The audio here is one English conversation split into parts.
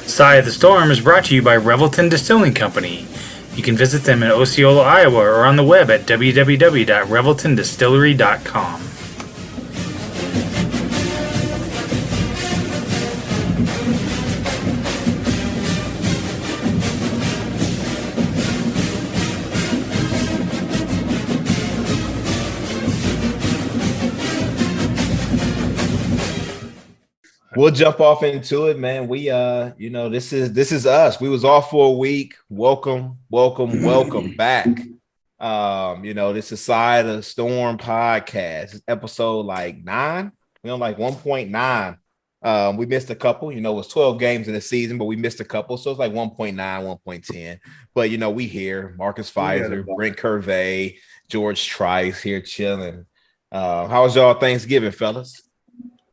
Side of the Storm is brought to you by Revelton Distilling Company. You can visit them in Osceola, Iowa, or on the web at www.reveltondistillery.com. We'll jump off into it, man. We this is us. We was off for a week. Welcome back. This is Side of the Storm podcast. It's episode like 9. We on like 1.9. We missed a couple. It was 12 games in the season, but we missed a couple. So it's like 1.9, 1.10. But we here. Marcus Pfizer, Brent Curvey, George Trice here chilling. How was y'all Thanksgiving, fellas?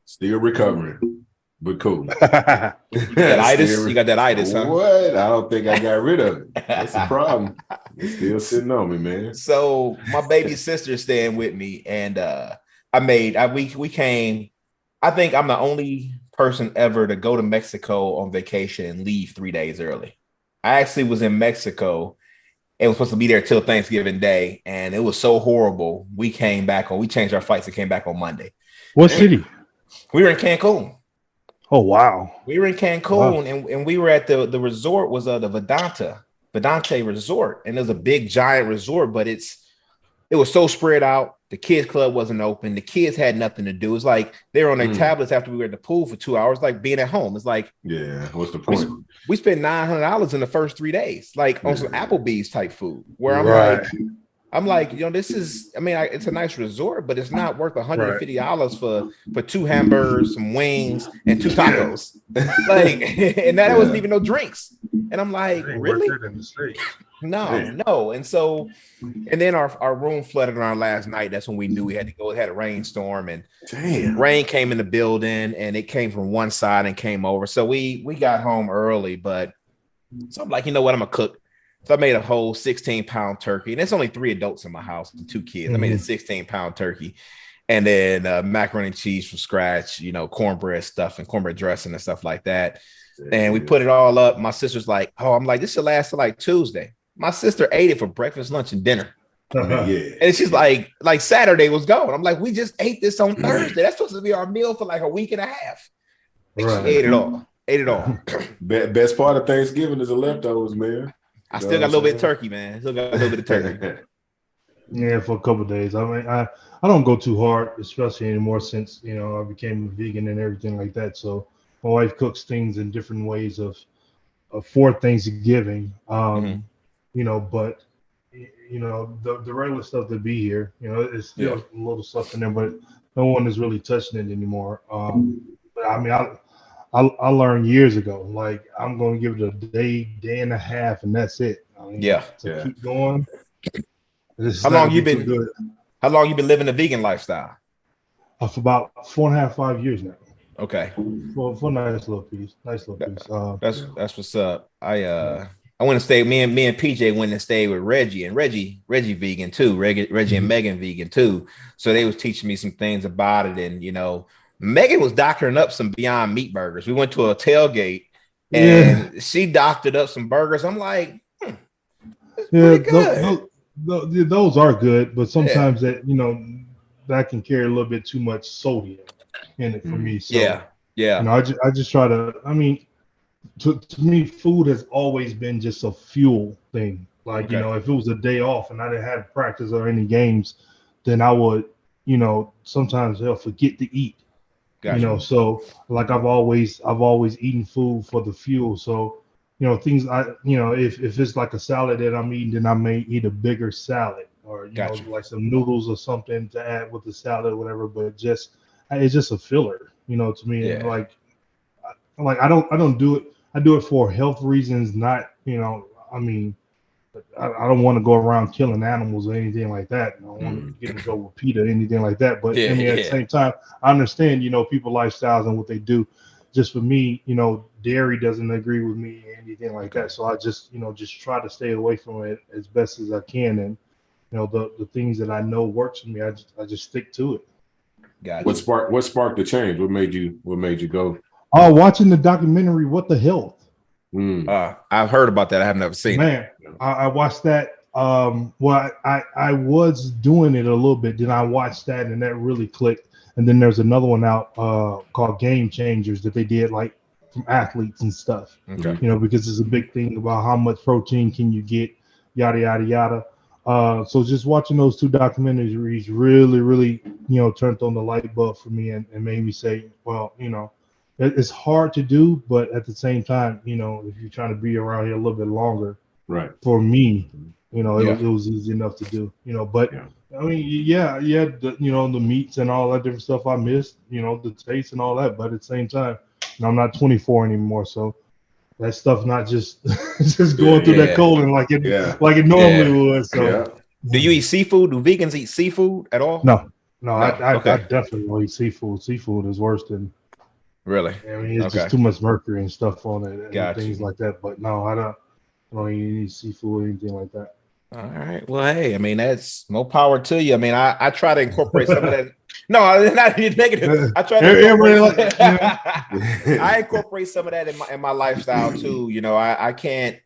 Still recovering. But cool. You got that itis, huh? What? I don't think I got rid of it. That's the problem. It's still sitting on me, man. So my baby sister is staying with me, and we came. I think I'm the only person ever to go to Mexico on vacation and leave 3 days early. I actually was in Mexico and was supposed to be there till Thanksgiving Day, and it was so horrible. We changed our flights and came back on Monday. What city? We were in Cancun. Oh, wow. We were in Cancun, and we were at the resort was the Vedante Resort. And it was a big, giant resort, but it was so spread out. The kids club wasn't open. The kids had nothing to do. It's like they were on their tablets after we were at the pool for 2 hours, like being at home. It's like, yeah, what's the point? We spent $900 in the first 3 days, like on some Applebee's type food, where I'm like, this is, it's a nice resort, but it's not worth $150 for 2 hamburgers, some wings, and 2 tacos. And that wasn't even no drinks. And I'm like, really? No. And then our room flooded around last night. That's when we knew we had to go. It had a rainstorm, and rain came in the building, and it came from one side and came over. So we got home early, so I'm like, you know what? I'm gonna cook. So I made a whole 16-pound turkey, and it's only 3 adults in my house and 2 kids. I made a 16-pound turkey, and then macaroni and cheese from scratch, cornbread stuff and cornbread dressing and stuff like that. And we put it all up. My sister's like, I'm like, this should last till like Tuesday. My sister ate it for breakfast, lunch, and dinner. And she's like Saturday was gone. I'm like, we just ate this on Thursday. That's supposed to be our meal for like a week and a half. And she ate it all. Best part of Thanksgiving is the leftovers, man. I still got a little bit of turkey, man. Still got a little bit of turkey. Yeah, for a couple of days. I don't go too hard, especially anymore since I became a vegan and everything like that. So my wife cooks things in different ways for Thanksgiving. But the regular stuff to be here, it's still a little stuff in there, but no one is really touching it anymore. But I learned years ago, like I'm going to give it a day and a half, and that's it. Keep going. How long you been living the vegan lifestyle? For about 4.5, 5 years now. Okay. For a nice little piece. That's what's up. I went to stay. Me and PJ went and stayed with Reggie, and Reggie vegan too. Reggie and Megan vegan too. So they was teaching me some things about it, and Megan was doctoring up some Beyond Meat burgers. We went to a tailgate, and she doctored up some burgers. I'm like, pretty good. Those are good, but sometimes that can carry a little bit too much sodium in it for me. So, I just try to. To me, food has always been just a fuel thing. Like if it was a day off and I didn't have practice or any games, then I would, sometimes they'll forget to eat. Gotcha. So like I've always eaten food for the fuel. So things if it's like a salad that I'm eating, then I may eat a bigger salad or like some noodles or something to add with the salad or whatever. But it's just a filler, to me. Yeah. I don't do it. I do it for health reasons, not I don't want to go around killing animals or anything like that. I don't want to get into trouble with PETA or anything like that. But at the same time, I understand, people's lifestyles and what they do. Just for me, dairy doesn't agree with me or anything like that. So I just try to stay away from it as best as I can. And, the things that I know works for me, I just stick to it. Gotcha. What sparked the change? What made you go? Oh, watching the documentary, What the Health. I've heard about that. I have never seen it. I watched that. Well, I was doing it a little bit. Then I watched that, and that really clicked. And then there's another one out called Game Changers that they did like from athletes and stuff. Okay. You know, because it's a big thing about how much protein can you get, yada yada yada. So just watching those two documentaries really, you know, turned on the light bulb for me and made me say, well, you know, it's hard to do, but at the same time, you know, if you're trying to be around here a little bit longer, right? For me, you know, it was easy enough to do, you know, but I mean, the, you know, the meats and all that different stuff I missed, you know, the taste and all that, but at the same time, you know, I'm not 24 anymore, so that stuff not just just going through that colon like it normally would. So, do you eat seafood? Do vegans eat seafood at all? No. I definitely don't eat seafood. Seafood is worse than. Really? I mean, it's just too much mercury and stuff on it and things like that. But no, I don't eat any seafood or anything like that. All right. Well, hey, I mean, that's more power to you. I mean, I try to incorporate some of that. No, not negative. I try to I incorporate some of that in my lifestyle too. You know, I can't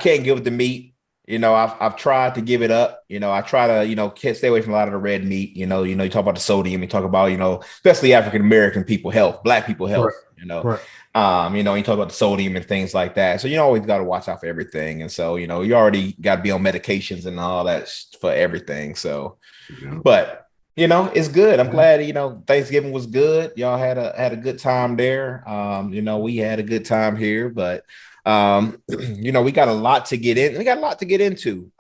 give the meat. You know, I've tried to give it up. You know, I try to, you know, stay away from a lot of the red meat. You know, you talk about the sodium. You talk about, you know, especially African American people health, Black people health. Right. You know, you know, you talk about the sodium and things like that. So you always got to watch out for everything. And so, you know, you already got to be on medications and all that for everything. So, but you know, it's good. I'm glad, you know, Thanksgiving was good. Y'all had a good time there. You know, we had a good time here, but you know, we got a lot to get in. We got a lot to get into.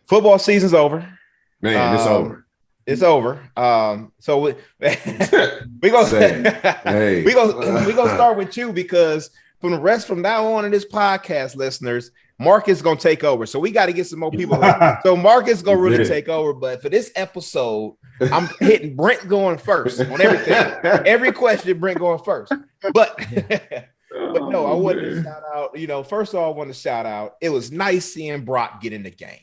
Football season's over. Man, it's over. It's over. So we gonna start with you because from now on in this podcast, listeners, Mark is gonna take over. So we got to get some more people. So Mark is gonna really take over. But for this episode, I'm hitting Brent going first on everything. Every question, Brent going first. But no, I wanted to shout out. You know, first of all, I want to shout out. It was nice seeing Brock get in the game.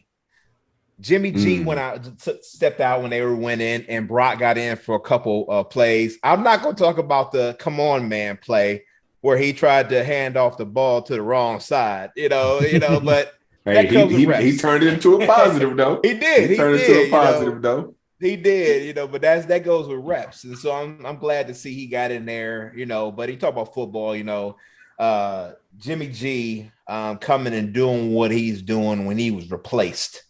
Jimmy G went out, stepped out when they were winning, and Brock got in for a couple plays. I'm not going to talk about the "come on, man" play where he tried to hand off the ball to the wrong side. You know, but hey, he turned it into a positive though. He did. He turned it into a positive though. He did, you know, but that goes with reps, and so I'm glad to see he got in there, you know. But he talked about football, you know. Jimmy G coming and doing what he's doing when he was replaced.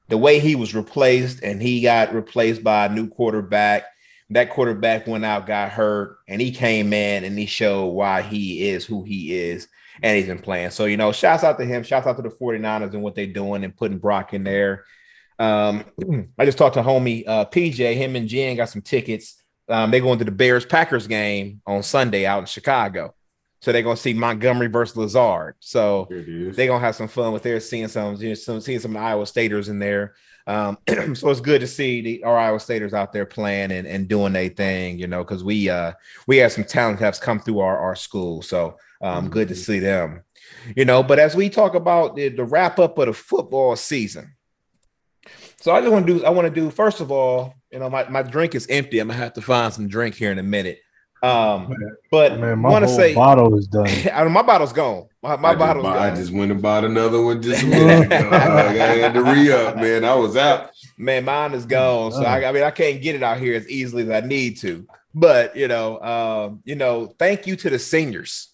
The way he was replaced, and he got replaced by a new quarterback. That quarterback went out, got hurt, and he came in and he showed why he is who he is, and he's been playing. So, you know, shouts out to him. Shouts out to the 49ers and what they're doing and putting Brock in there. I just talked to homie PJ. Him and Jen got some tickets. They're going to the Bears-Packers game on Sunday out in Chicago. So they're gonna see Montgomery versus Lazard. So they're gonna have some fun with there, seeing some Iowa Staters in there. So it's good to see our Iowa Staters out there playing and doing their thing, you know, because we have some talent that's come through our school. So good to see them, you know. But as we talk about the wrap up of the football season, so I want to do first of all, you know, my drink is empty. I'm gonna have to find some drink here in a minute. But man, my whole bottle is done. My bottle's gone. My bottle's gone. I just went and bought another one just a minute ago. I had to re-up, man. I was out. Man, mine is gone. So I mean, I can't get it out here as easily as I need to. But you know, thank you to the seniors.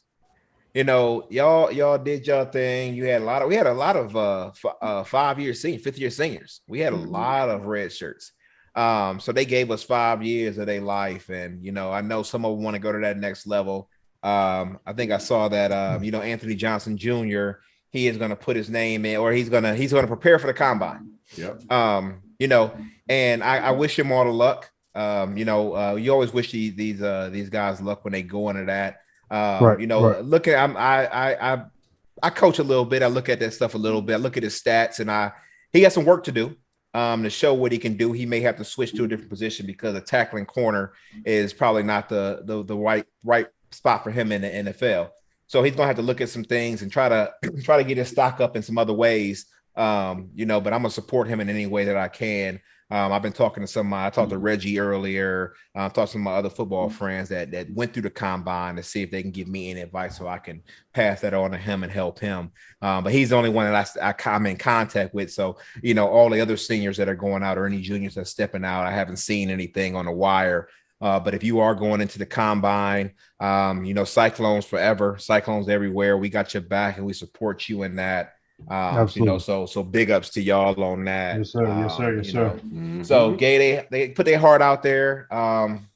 You know, y'all did your thing. We had a lot of 5-year seniors, 5th-year seniors. We had a lot of red shirts. So they gave us 5 years of their life, and you know, I know some of them want to go to that next level. I think I saw that you know, Anthony Johnson Jr. he is going to put his name in, or he's going to prepare for the combine. Yep. You know, and I wish him all the luck. You know, you always wish these guys luck when they go into that. You know, look at I coach a little bit. I look at that stuff a little bit. I look at his stats, and he has some work to do. To show what he can do. He may have to switch to a different position because a tackling corner is probably not the right spot for him in the NFL. So he's gonna have to look at some things and try to get his stock up in some other ways. You know, but I'm gonna support him in any way that I can. I've been talking to I talked to Reggie earlier. Talked to some of my other football friends that went through the combine to see if they can give me any advice so I can pass that on to him and help him. But he's the only one that I'm in contact with. So, all the other seniors that are going out or any juniors that are stepping out, I haven't seen anything on the wire. But if you are going into the combine, Cyclones forever, Cyclones everywhere. We got your back and we support you in that. So big ups to y'all on that. Yes, sir. Yes, sir. Yes, sir. Mm-hmm. So Gay, they put their heart out there. I'm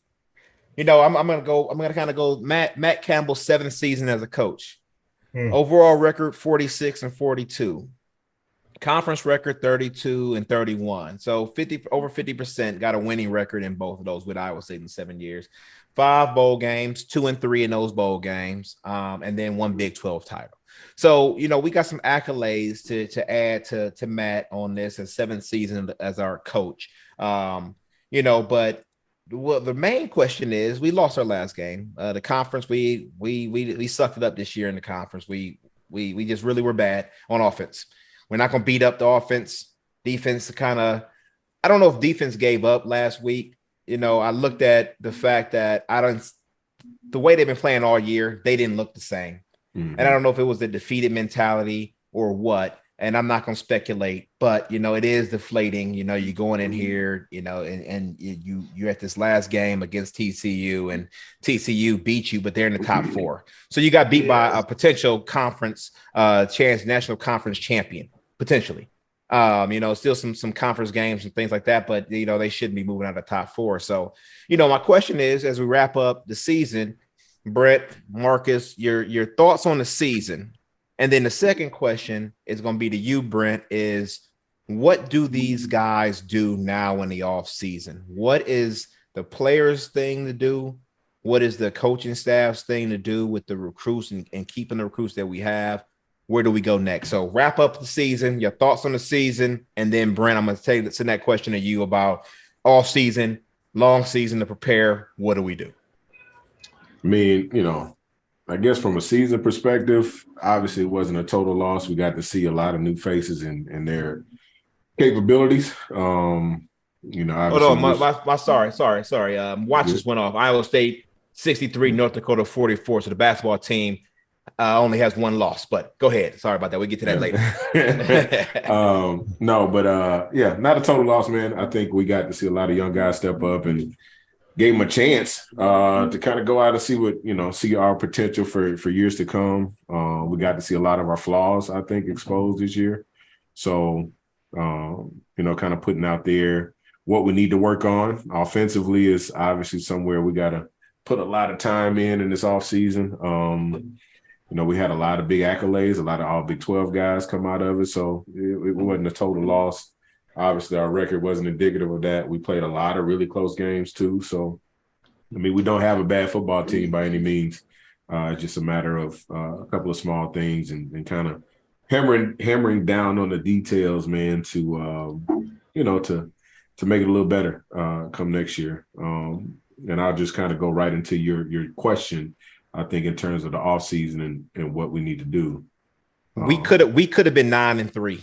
gonna kind of go Matt Campbell's 7th season as a coach. Overall record 46-42. Conference record 32-31. So over 50% got a winning record in both of those with Iowa State in 7 years. 5 bowl games, 2-3 in those bowl games, and then 1 Big 12 title. So, we got some accolades to add to Matt on this as 7th season as our coach. But the main question is we lost our last game. The conference, we sucked it up this year in the conference. We just really were bad on offense. We're not going to beat up the offense. Defense I don't know if defense gave up last week. I looked at the fact that the way they've been playing all year, they didn't look the same. And I don't know if it was the defeated mentality or what, and I'm not going to speculate, but, it is deflating. You're going in here, and you're at this last game against TCU, and TCU beat you, but they're in the top 4. So you got beat by a potential conference national conference champion, potentially. Still some conference games and things like that, but, they shouldn't be moving out of the top 4. So, my question is, as we wrap up the season, Brett, Marcus, your thoughts on the season. And then the second question is going to be to you, Brent, is what do these guys do now in the off season? What is the players' thing to do? What is the coaching staff's thing to do with the recruits and keeping the recruits that we have? Where do we go next? So wrap up the season, your thoughts on the season. And then, Brent, I'm going to send that question to you about off season, long season to prepare. What do we do? I mean, I guess from a season perspective, obviously it wasn't a total loss. We got to see a lot of new faces and their capabilities. Hold on, sorry. Watch just went off. Iowa State 63, North Dakota 44. So the basketball team only has 1 loss. But go ahead. Sorry about that. We'll get to that later. Not a total loss, man. I think we got to see a lot of young guys step up and gave them a chance to kind of go out and see our potential for years to come. We got to see a lot of our flaws, I think, exposed this year. So, kind of putting out there what we need to work on offensively is obviously somewhere we got to put a lot of time in this offseason. We had a lot of big accolades, a lot of all Big 12 guys come out of it. So it wasn't a total loss. Obviously, our record wasn't indicative of that. We played a lot of really close games, too. So, we don't have a bad football team by any means. It's just a matter of a couple of small things and kind of hammering down on the details, man, to make it a little better come next year. And I'll just kind of go right into your question, I think, in terms of the offseason and what we need to do. We could have been 9-3.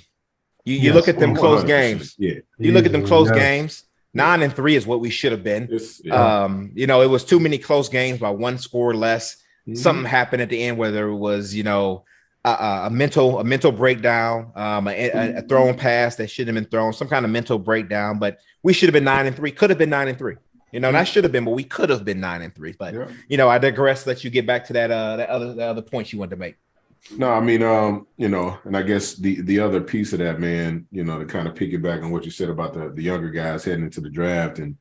You look at them close games. Yeah. You look at them close games. 9-3 is what we should have been. It was too many close games by 1 score less. Mm-hmm. Something happened at the end, whether it was, a mental breakdown, a thrown pass that shouldn't have been thrown, some kind of mental breakdown. But we should have been 9-3. Could have been 9-3. That should have been, but we could have been 9-3. But I digress. Let you get back to that other points you wanted to make. No, I mean, and I guess the other piece of that, man, to kind of piggyback on what you said about the younger guys heading into the draft and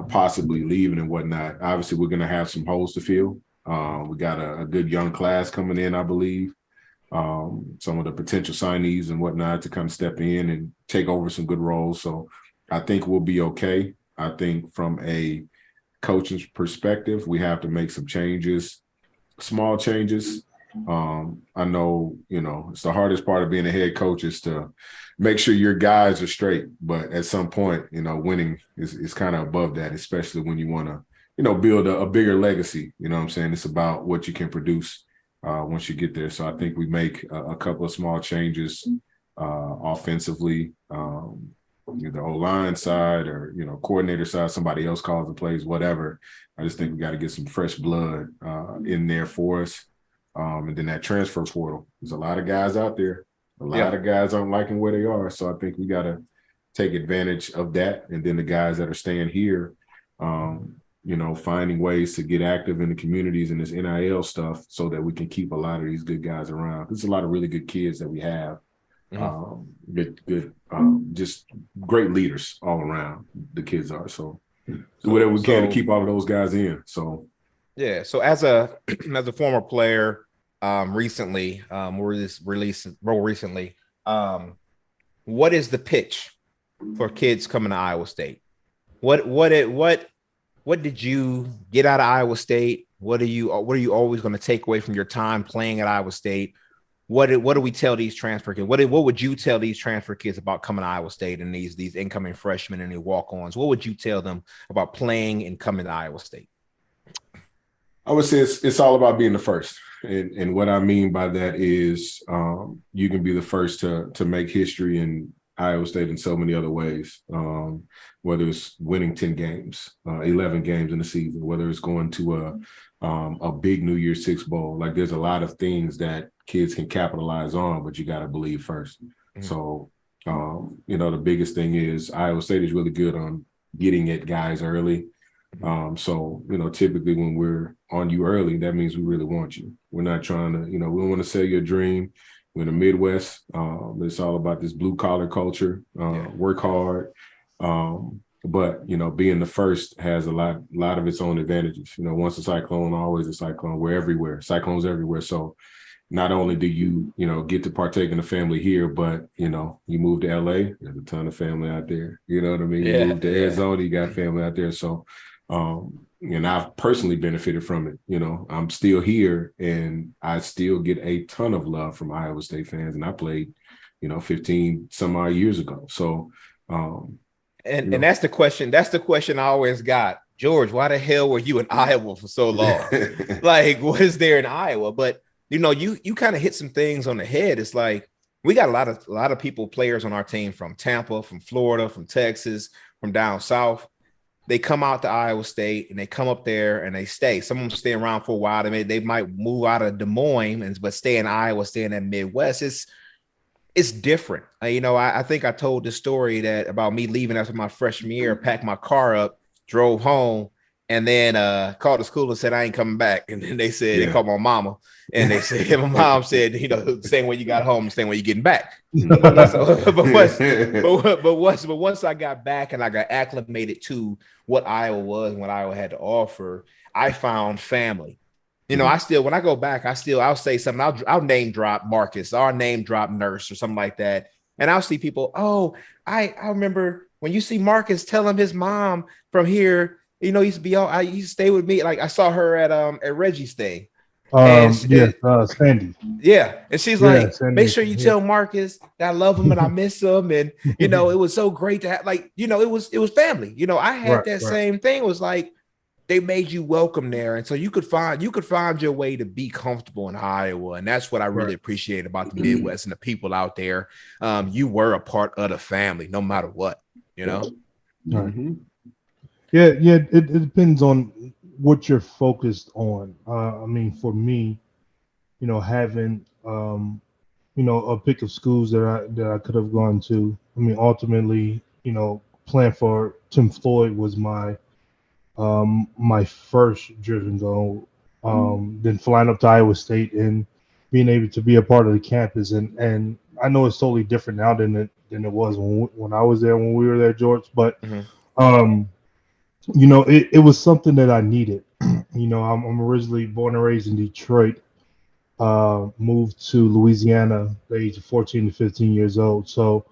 possibly leaving and whatnot. Obviously, we're going to have some holes to fill. We got a good young class coming in, I believe. Some of the potential signees and whatnot to kind of step in and take over some good roles. So I think we'll be okay. I think from a coaching perspective, we have to make some changes, small changes. I know, it's the hardest part of being a head coach is to make sure your guys are straight. But at some point, winning is kind of above that, especially when you want to, build a bigger legacy. You know what I'm saying? It's about what you can produce once you get there. So I think we make a couple of small changes offensively. either O-line side or, coordinator side, somebody else calls the plays, whatever. I just think we got to get some fresh blood in there for us. And then that transfer portal. There's a lot of guys out there. A lot of guys aren't liking where they are. So I think we got to take advantage of that. And then the guys that are staying here, finding ways to get active in the communities and this NIL stuff so that we can keep a lot of these good guys around. There's a lot of really good kids that we have. Just great leaders all around. The kids are so whatever we can to keep all of those guys in. So as a former player, recently, what is the pitch for kids coming to Iowa State? What did you get out of Iowa State? What are you always going to take away from your time playing at Iowa State? What do we tell these transfer kids? What would you tell these transfer kids about coming to Iowa State and these incoming freshmen and these walk-ons? What would you tell them about playing and coming to Iowa State? I would say it's all about being the first. And what I mean by that is you can be the first to make history in Iowa State in so many other ways, whether it's winning 10 games, 11 games in the season, whether it's going to a big New Year's Six bowl. Like there's a lot of things that kids can capitalize on, but you got to believe first. Mm-hmm. So, the biggest thing is Iowa State is really good on getting at guys early. Typically when we're on you early, that means we really want you. We're not trying to, we don't want to sell you a dream. We're in the Midwest. It's all about this blue collar culture, work hard. But being the first has a lot of its own advantages. Once a Cyclone, always a Cyclone. We're everywhere. Cyclones everywhere. So not only do you, get to partake in the family here, but, you move to LA, there's a ton of family out there. You know what I mean? You move to Arizona, you got family out there. So, and I've personally benefited from it. I'm still here and I still get a ton of love from Iowa State fans. And I played, 15 some odd years ago. So, and that's the question. That's the question I always got. George, why the hell were you in Iowa for so long? Like, what is there in Iowa? But you kind of hit some things on the head. It's like we got a lot of people, players on our team from Tampa, from Florida, from Texas, from down south. They come out to Iowa State and they come up there and they stay. Some of them stay around for a while. They might move out of Des Moines, but stay in Iowa, stay in that Midwest. It's different. I think I told this story about me leaving after my freshman year, packed my car up, drove home, and then called the school and said, I ain't coming back. And then they said, they called my mama and they said, my mom said, the same way you got home, the same way you're getting back. But once I got back and I got acclimated to what Iowa was and what Iowa had to offer, I found family. When I go back, I'll say something. I'll name drop Marcus, or name drop Nurse or something like that. And I'll see people, I remember when you see Marcus, tell him his mom from here, used to be I used to stay with me. Like I saw her at Reggie's thing. Sandy. Yeah. And she's like, Sandy, make sure you tell Marcus that I love him and I miss him. And it was so great to have, it was family. I had that same thing. It was like they made you welcome there. And so you could find your way to be comfortable in Iowa. And that's what I really appreciate about the Midwest and the people out there. You were a part of the family, no matter what, Mm-hmm. Yeah, it depends on what you're focused on. For me, having a pick of schools that I could have gone to. Ultimately, playing for Tim Floyd was my first driven goal. Then flying up to Iowa State and being able to be a part of the campus, and I know it's totally different now than it was when I was there, when we were there, George. But it was something that I needed. I'm originally born and raised in Detroit, moved to Louisiana at the age of 14 to 15 years old. So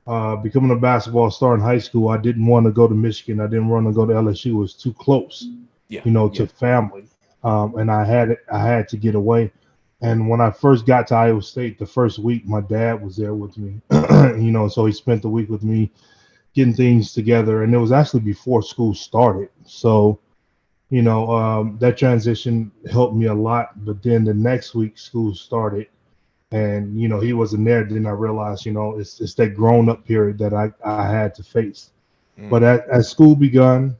becoming a basketball star in high school, I didn't want to go to Michigan. I didn't want to go to LSU. It was too close, to family. And I had to get away. And when I first got to Iowa State, the first week, my dad was there with me, so he spent the week with me getting things together. And it was actually before school started. So, that transition helped me a lot. But then the next week school started and he wasn't there. Then I realized, it's that grown up period that I had to face. But as school begun,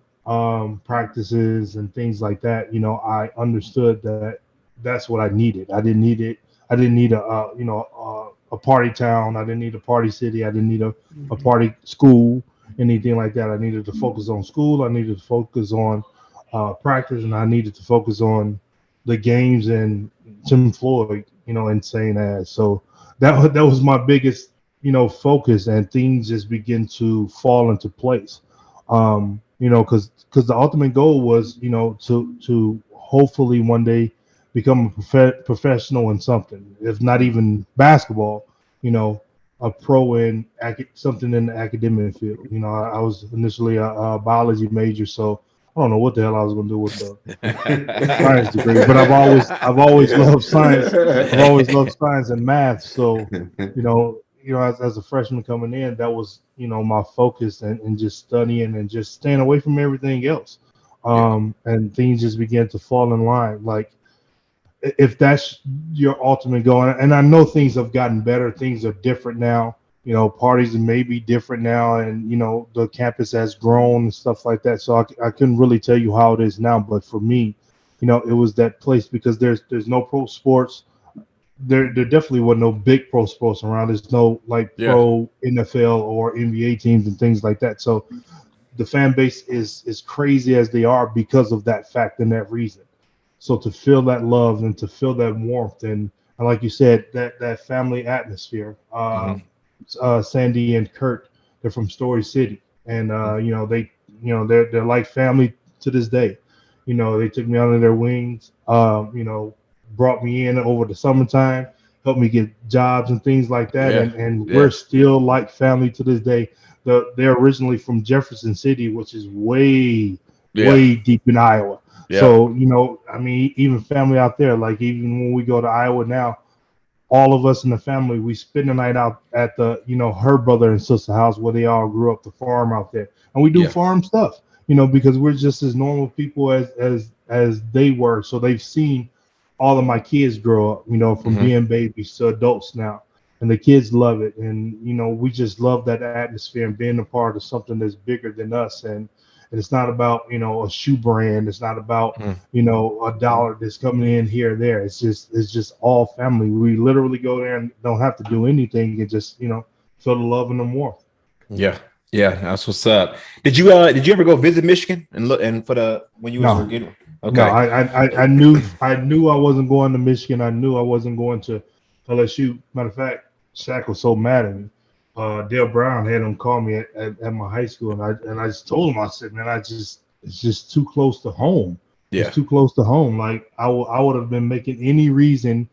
practices and things like that, I understood that that's what I needed. I didn't need it. I didn't need a party town. I didn't need a party city. I didn't need a party school, anything like that. I needed to focus on school. I needed to focus on practice, and I needed to focus on the games and Tim Floyd, insane ass. So that was my biggest, focus, and things just begin to fall into place. Because the ultimate goal was, to hopefully one day become a professional in something, if not even basketball, a pro in something in the academic field. I was initially a biology major, so I don't know what the hell I was going to do with the science degree, but I've always loved science. I've always loved science and math. So, as a freshman coming in, that was, my focus, and just studying and just staying away from everything else. And things just began to fall in line. Like, if that's your ultimate goal, and I know things have gotten better, things are different now. Parties may be different now, and the campus has grown and stuff like that. So I couldn't really tell you how it is now, but for me, it was that place, because there's no pro sports. There definitely wasn't no big pro sports around. There's no pro NFL or NBA teams and things like that. So the fan base is crazy as they are because of that fact and that reason. So to feel that love and to feel that warmth and like you said, that family atmosphere. Sandy and Kurt, they're from Story City, and they're like family to this day. They took me under their wings. Brought me in over the summertime, helped me get jobs and things like that, and we're still like family to this day. They're originally from Jefferson City, which is way deep in Iowa. Yeah. So even family out there, like even when we go to Iowa now, all of us in the family, we spend the night out at the, her brother and sister house where they all grew up, the farm out there. And we do farm stuff, because we're just as normal people as they were. So they've seen all of my kids grow up, from being babies to adults now. And the kids love it. And, we just love that atmosphere and being a part of something that's bigger than us. And it's not about, a shoe brand. It's not about, a dollar that's coming in here or there. It's just all family. We literally go there and don't have to do anything and just, feel the love and the warmth. Yeah. Yeah. That's what's up. Did you ever go visit Michigan and look when you were getting? Okay. No, I knew I wasn't going to Michigan. I knew I wasn't going to LSU. Matter of fact, Shaq was so mad at me. Dale Brown had him call me at my high school, and I just told him, I said, man, it's just too close to home. Yeah. It's too close to home. Like I would have been making any reason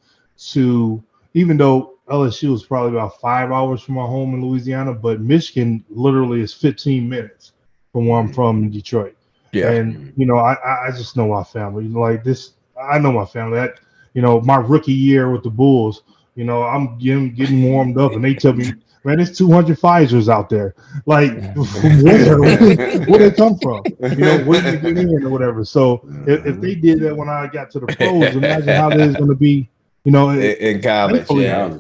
to, even though LSU is probably about 5 hours from my home in Louisiana, but Michigan literally is 15 minutes from where I'm from in Detroit. Yeah. And, I just know my family. Like this, I know my family. My rookie year with the Bulls, I'm getting warmed up, and they tell me, man, there's 200 Pfizers out there. Like, from where they come from? Where did they get in or whatever? So if they did that when I got to the pros, imagine how it is going to be, in college.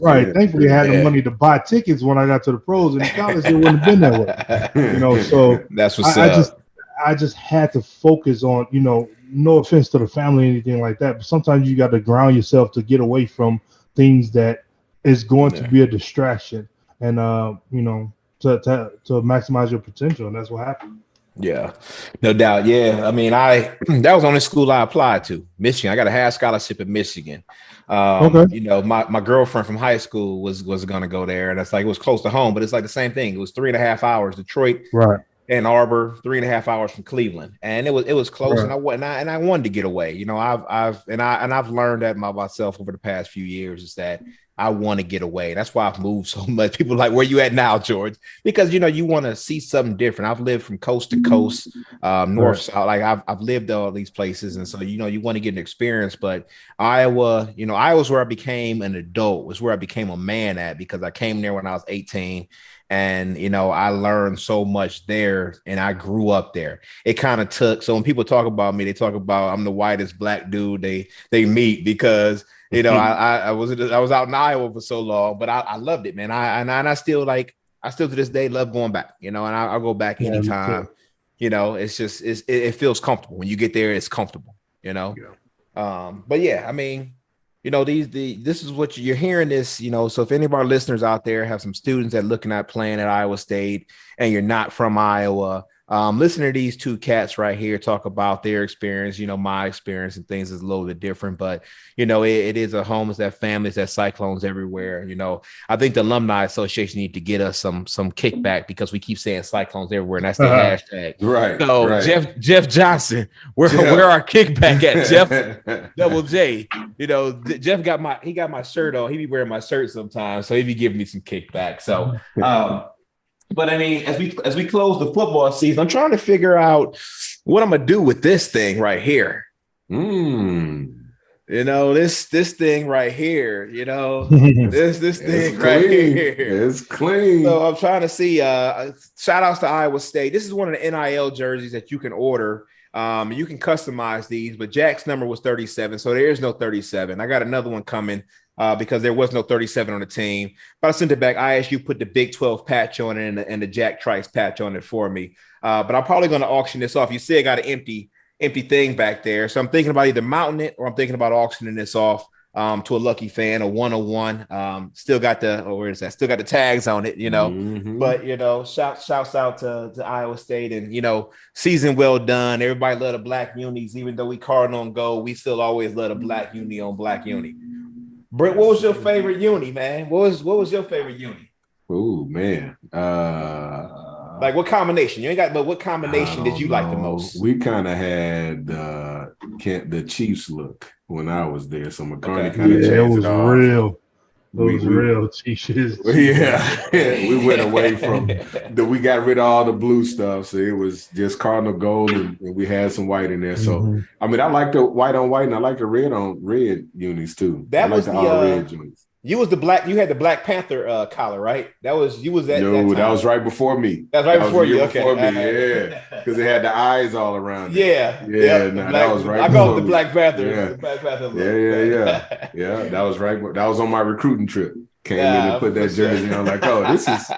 Right. Thankfully, I had the money to buy tickets when I got to the pros. In college, it wouldn't have been that way. So that's what's up. I just had to focus on, no offense to the family or anything like that, but sometimes you got to ground yourself to get away from things that is going to be a distraction. And to maximize your potential, and that's what happened. Yeah, no doubt. Yeah, I mean, that was the only school I applied to, Michigan. I got a half scholarship at Michigan. Okay. My girlfriend from high school was going to go there, and it's like it was close to home, but it's like the same thing. It was 3.5 hours, Detroit, right? Ann Arbor, 3.5 hours from Cleveland, and it was close. Right. And I wanted to get away. I've learned that myself over the past few years is that I want to get away. That's why I've moved so much. People are like, where you at now, George? Because, you want to see something different. I've lived from coast to coast, north, south. Like I've lived all these places. And so, you want to get an experience. But Iowa, Iowa's where I became an adult, was where I became a man at, because I came there when I was 18. And, I learned so much there, and I grew up there. It kind of took. So when people talk about me, they talk about I'm the whitest black dude they meet, because You know, I was out in Iowa for so long, but I loved it, man. I still to this day love going back. You know, and I'll go back anytime. You know, it's just it feels comfortable when you get there. It's comfortable. You know, but yeah, I mean, you know, this is what you're hearing this. You know, so if any of our listeners out there have some students that looking at playing at Iowa State and you're not from Iowa. Listen to these two cats right here talk about their experience. You know, my experience and things is a little bit different, but you know, it is a home, it's that families, that Cyclones everywhere. You know, I think the Alumni Association need to get us some kickback because we keep saying Cyclones everywhere, and that's the hashtag. Right. So right. Jeff Johnson, where our kickback at? Jeff Double J. You know, Jeff got my shirt on. He be wearing my shirt sometimes, so he be giving me some kickback. So but I mean, as we close the football season, I'm trying to figure out what I'm gonna do with this thing right here. You know, this thing right here. You know, this thing right here. It's clean. So I'm trying to see. Shout outs to Iowa State. This is one of the NIL jerseys that you can order. You can customize these, but Jack's number was 37, so there is no 37. I got another one coming. Because there was no 37 on the team. But I sent it back. ISU put the Big 12 patch on it and the Jack Trice patch on it for me. But I'm probably going to auction this off. You see I got an empty thing back there. So I'm thinking about either mounting it or I'm thinking about auctioning this off to a lucky fan, a 101. Still got the tags on it, you know. But, you know, shouts out to Iowa State and, you know, season well done. Everybody love the black unis. Even though we Cardinal on gold, we still always love the black uni on black uni. Brent, what was your favorite uni, man? What was your favorite uni? Oh man, like what combination? You ain't got, but what combination did you like the most? We kind of had the Chiefs look when I was there, so McCartney kind of changed it was it off. real. Real Chiefs. Yeah, we went away from we got rid of all the blue stuff, so it was just Cardinal gold, and we had some white in there. So I mean, I like the white on white, and I like the red on red unis too. That was the all red unis. You was the black. You had the Black Panther collar, right? That was you was that. No, that was right before me. That's right before you. Okay, before me, yeah, because it had the eyes all around. Yeah. That was right. I got the Black Panther. Yeah. The Black Panther look. Yeah. That was right. That was on my recruiting trip. Came in and put that jersey on. Like, oh, this is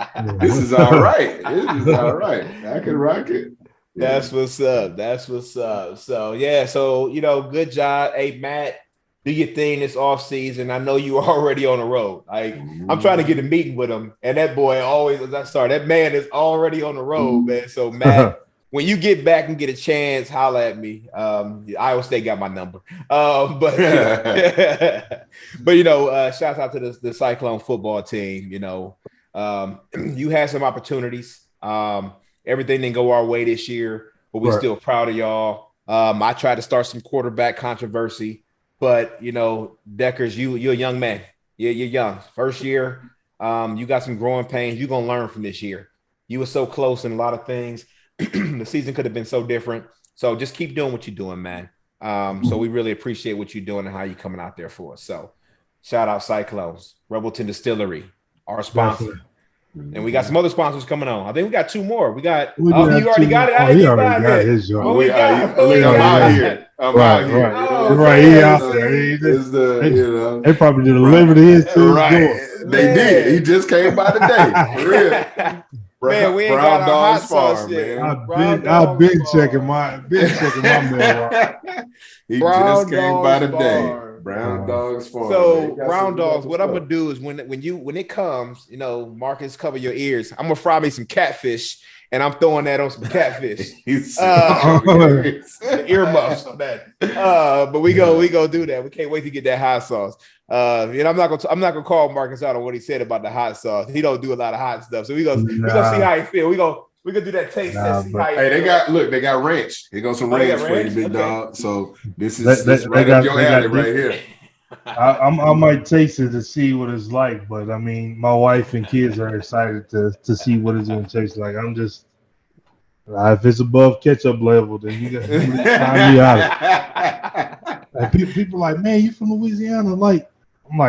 all right. This is all right. I can rock it. Yeah. That's what's up. So yeah. So you know, good job, hey Matt. Do your thing this off season. I know you were already on the road. Like I'm trying to get a meeting with him, and that boy that man is already on the road, man. So Matt, when you get back and get a chance, holla at me. Iowa State got my number. But you know, shouts out to the Cyclone football team. You know, you had some opportunities. Everything didn't go our way this year, but we're still proud of y'all. I tried to start some quarterback controversy. But, you know, Deckers, you're a young man. You're young. First year, you got some growing pains. You're going to learn from this year. You were so close in a lot of things. The season could have been so different. So just keep doing what you're doing, man. So we really appreciate what you're doing and how you're coming out there for us. So shout out Cyclones, Rebelton Distillery, our sponsor. And we got some other sponsors coming on. I think we got two more. You already got it. He already got his job. I'm out here. Right, he out there. They probably delivered his to his door. They did. He just came by today. For real. Man, we ain't got our hot sauce yet. I've been checking my mail. He just came by today. Brown Dogs Farm. So Brown Dogs, what I'm gonna do is when it comes, you know, Marcus, cover your ears. I'm gonna fry me some catfish, and I'm throwing that on some catfish. Earmuffs on that. But we go do that. We can't wait to get that hot sauce. And I'm not gonna call Marcus out on what he said about the hot sauce. He don't do a lot of hot stuff, so we gonna see how he feel. We gonna do that taste test. Hey, they got ranch. They got some ranch for you, big dog. So this is right up your alley right here. I might taste it to see what it's like, but I mean, my wife and kids are excited to see what it's gonna taste like. I'm just if it's above ketchup level, then you got to find me out. Like, people like, man, you from Louisiana? I'm like,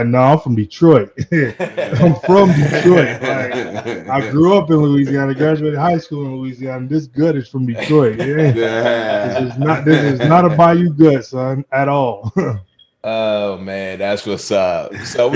no, I'm from Detroit. I'm from Detroit. Like, I grew up in Louisiana, graduated high school in Louisiana. This gut is from Detroit. Yeah. This is not a Bayou gut, son, at all. Oh man, that's what's up. So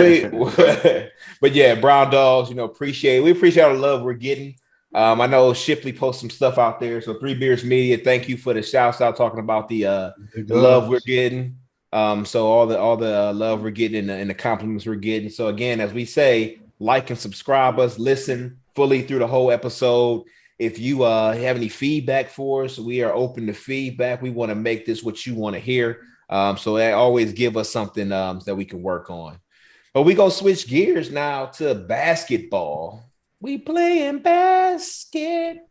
but yeah, Brown Dogs, we appreciate all the love we're getting. I know Shipley posts some stuff out there. So Three Beers Media, thank you for the shouts out talking about the love we're getting. So all the love we're getting and the compliments we're getting. So again, as we say, like and subscribe us, listen fully through the whole episode. If you have any feedback for us, we are open to feedback. We want to make this what you want to hear. So they always give us something that we can work on. But we gonna switch gears now to basketball. We playing basketball.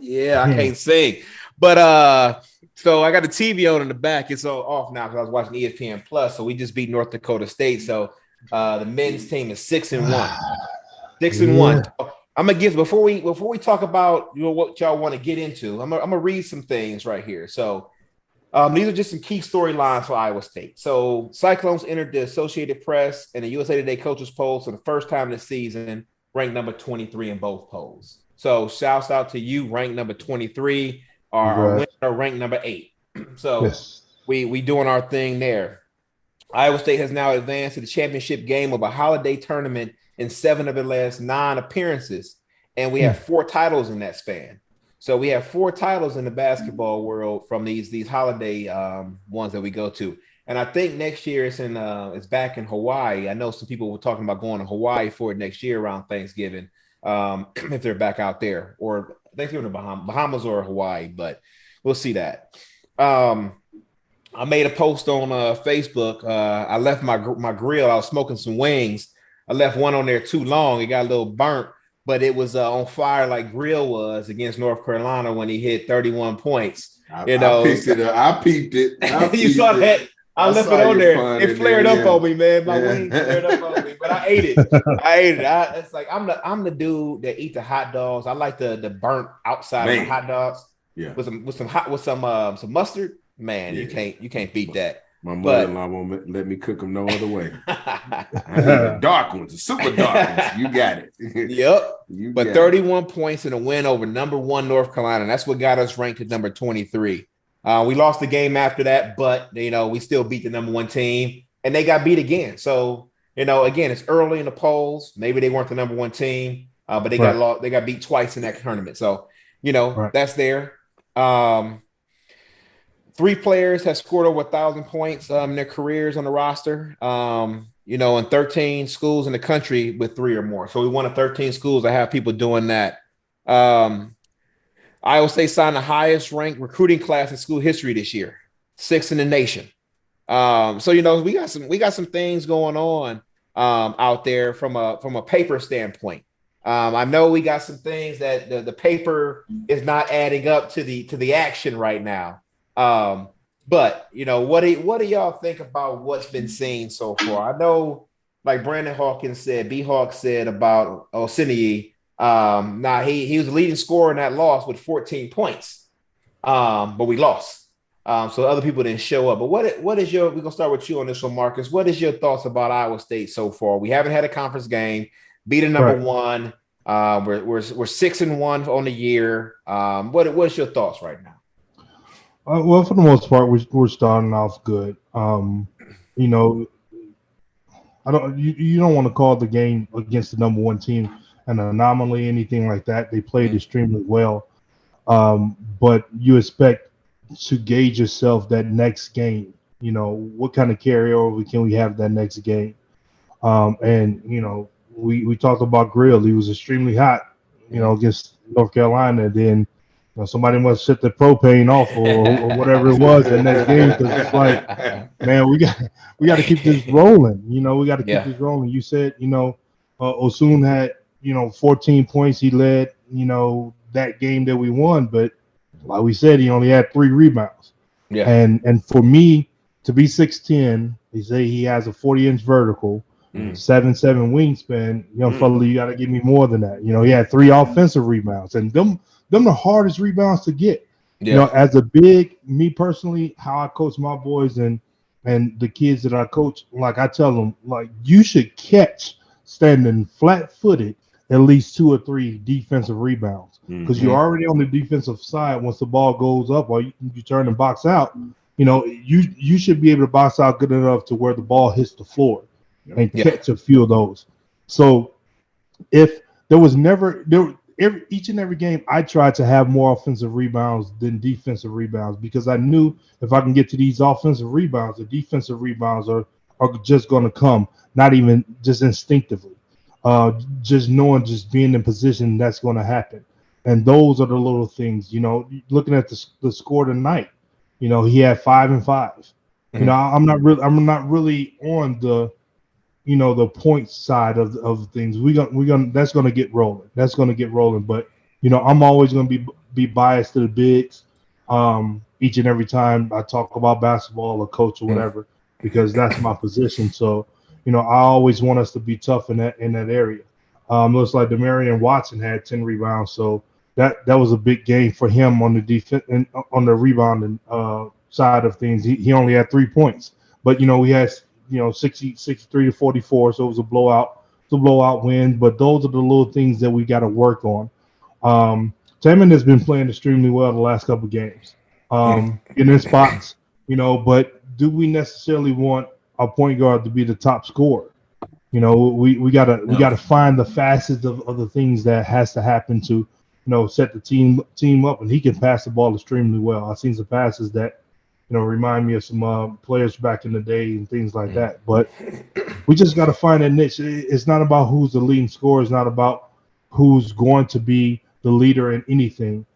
Yeah, I can't sing. But so I got the TV on in the back. It's all off now because I was watching ESPN Plus. So we just beat North Dakota State. So the men's team is 6-1. 6-1. I'm gonna give before we talk about what y'all want to get into. I'm gonna read some things right here. So these are just some key storylines for Iowa State. So Cyclones entered the Associated Press and the USA Today coaches poll for the first time this season, ranked number 23 in both polls. So shouts out to you, ranked number 23. Our winner ranked number 8. So yes. we doing our thing there. Iowa State has now advanced to the championship game of a holiday tournament in 7 of the last 9 appearances, and we have 4 titles in that span. So we have 4 titles in the basketball world from these holiday ones that we go to. And I think next year it's back in Hawaii. I know some people were talking about going to Hawaii for it next year around Thanksgiving, if they're back out there, or Thanksgiving in Bahamas or Hawaii, but we'll see that. I made a post on Facebook. I left my grill. I was smoking some wings. I left one on there too long. It got a little burnt. But it was on fire like Grill was against North Carolina when he hit 31 points. I picked it up. I peeped it. You saw that? I left it on there. It flared up on me, man. My wings flared up on me, but I ate it. It's like I'm the dude that eat the hot dogs. I like the burnt outside of the hot dogs. Yeah. With some mustard. Man, you can't beat that. My mother-in-law won't let me cook them no other way. I need the dark ones, the super dark ones. You got it. Yep. But 31 points in a win over number 1 North Carolina. That's what got us ranked at number 23. We lost the game after that, but we still beat the number 1 team, and they got beat again. So again, it's early in the polls. Maybe they weren't the number 1 team, but they got lost. They got beat twice in that tournament. So that's there. 3 players have scored over 1,000 points in their careers on the roster, and 13 schools in the country with 3 or more. So we wanted 13 schools to have people doing that. Iowa State signed the highest ranked recruiting class in school history this year, 6th in the nation. So we got some things going on out there from a paper standpoint. I know we got some things that the paper is not adding up to the action right now. But what do y'all think about what's been seen so far? I know, like Brandon Hawkins said, B-Hawk said about Osinyi. He was the leading scorer in that loss with 14 points. But we lost. So other people didn't show up. But what is we're gonna start with you on this one, Marcus. What is your thoughts about Iowa State so far? We haven't had a conference game, beat a number 1. We're 6-1 on the year. What's your thoughts right now? Well, for the most part, we're starting off good. You don't want to call the game against the number 1 team an anomaly, anything like that. They played extremely well, but you expect to gauge yourself that next game. What kind of carryover can we have that next game? And we talked about Grill. He was extremely hot, against North Carolina. And then somebody must shut the propane off or whatever it was the next game, because it's like, man, we got to keep this rolling. We got to keep this rolling. You said, Osun had 14 points. He led that game that we won, but like we said, he only had 3 rebounds. Yeah. And for me to be 6'10", they say he has a 40-inch vertical, 7'7" wingspan. Fella, you got to give me more than that. He had 3 offensive rebounds, and them the hardest rebounds to get. As a big, me personally, how I coach my boys and the kids that I coach, like I tell them, like, you should catch standing flat-footed at least 2 or 3 defensive rebounds, because you're already on the defensive side. Once the ball goes up or you turn and box out, you should be able to box out good enough to where the ball hits the floor and catch a few of those. So if there was never each and every game, I tried to have more offensive rebounds than defensive rebounds because I knew if I can get to these offensive rebounds, the defensive rebounds are just going to come, not even just instinctively, just knowing, just being in position, that's going to happen. And those are the little things, looking at the score tonight, he had 5 and 5. Mm-hmm. I'm not really on the the point side of things. That's gonna get rolling. That's gonna get rolling. But I'm always gonna be biased to the bigs each and every time I talk about basketball or coach or whatever, because that's my position. So I always want us to be tough in that area. Looks like Demarion Watson had 10 rebounds, so that was a big game for him on the defense and on the rebounding side of things. He only had 3 points, but he has 63 to 44, so it was a blowout win. But those are the little things that we got to work on. Taman has been playing extremely well the last couple of games, getting in spots, but do we necessarily want our point guard to be the top scorer? We gotta find the facets of the things that has to happen to set the team up, and he can pass the ball extremely well. I've seen some passes that remind me of some players back in the day and things like that. But we just got to find a niche. It's not about who's the leading scorer. It's not about who's going to be the leader in anything.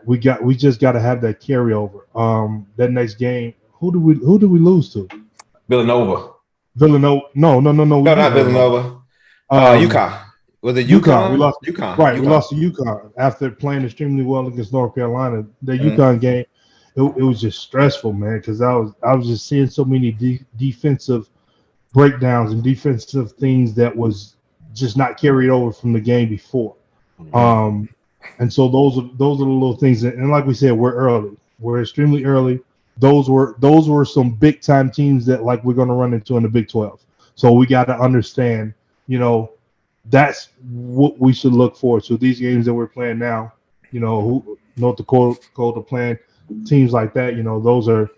We just got to have that carryover. That next game, who do we lose to? Villanova. No. No, not Villanova. UConn. Was it UConn? We lost UConn. Right, UConn. we lost to UConn after playing extremely well against North Carolina. The UConn game. It was just stressful, man, because I was just seeing so many defensive breakdowns and defensive things that was just not carried over from the game before. And so those are the little things and like we said, we're early. We're extremely early. Those were some big time teams that like we're going to run into in the Big 12. So we got to understand, that's what we should look forward to. These games that we're playing now, who North Dakota playing teams like that, those are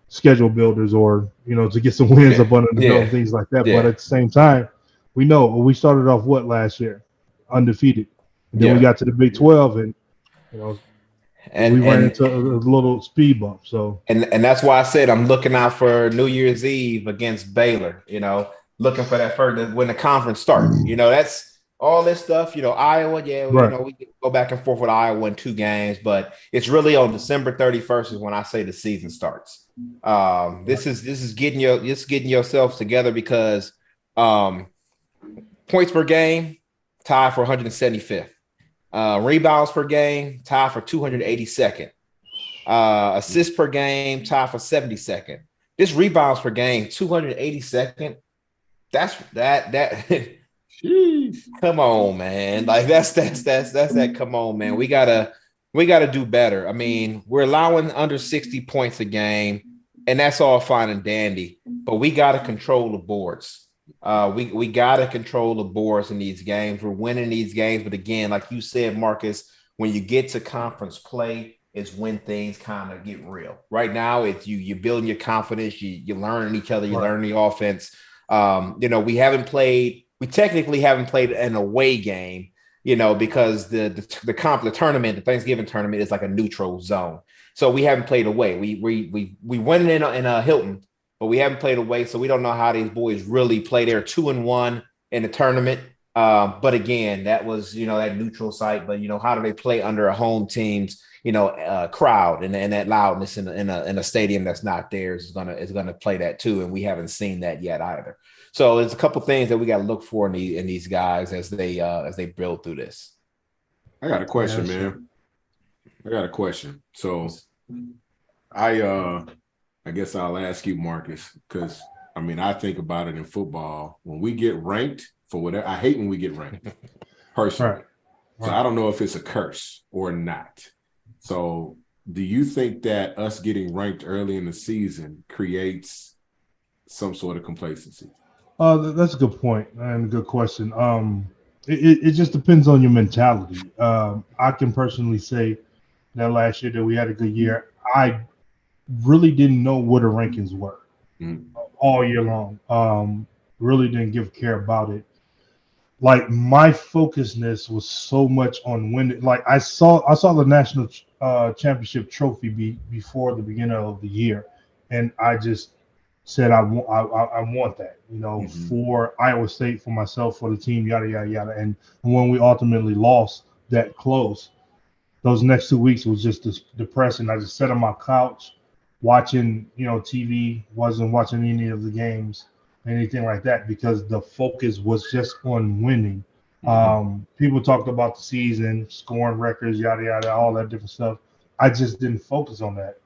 schedule builders or, to get some wins up under the belt and things like that. But at the same time, we know we started off last year? Undefeated. And then we got to the Big 12 and, we ran into a little speed bump. So and that's why I said I'm looking out for New Year's Eve against Baylor, looking for that when the conference starts. That's all this stuff, Iowa, we can go back and forth with Iowa in 2 games, but it's really on December 31st is when I say the season starts. This is getting yourselves together because points per game, tie for 175th. Rebounds per game, tie for 282nd. Assists per game, tie for 72nd. This rebounds per game, 282nd. That's that. Come on, man. Like that's that. Come on, man. We gotta do better. I mean, we're allowing under 60 points a game, and that's all fine and dandy. But we gotta control the boards. We gotta control the boards in these games. We're winning these games, but again, like you said, Marcus, when you get to conference play, is when things kind of get real. Right now, it's you're building your confidence. You're learning each other. You're learning the offense. We technically haven't played an away game, because the tournament, the Thanksgiving tournament is like a neutral zone. So we haven't played away. We went in a Hilton, but we haven't played away. So we don't know how these boys really play. They're 2-1 in the tournament. But again, that was, that neutral site, but how do they play under a home team's, crowd and that loudness in a stadium that's not theirs is gonna play that too. And we haven't seen that yet either. So there's a couple things that we got to look for in these guys as they build through this. I got a question, man. I got a question. So I guess I'll ask you, Marcus, because I think about it in football. When we get ranked for whatever, I hate when we get ranked personally. Right. So I don't know if it's a curse or not. So do you think that us getting ranked early in the season creates some sort of complacency? That's a good point and a good question. It just depends on your mentality. I can personally say that last year that we had a good year. I really didn't know what the rankings were all year long. Really didn't give a care about it. Like my focusness was so much on winning. Like I saw the national championship trophy before the beginning of the year, and I just said I want that, for Iowa State, for myself, for the team, yada yada yada. And when we ultimately lost that close, those next 2 weeks was just depressing. I just sat on my couch watching, TV, wasn't watching any of the games, anything like that, because the focus was just on winning. People talked about the season, scoring records, yada yada, all that different stuff. I just didn't focus on that.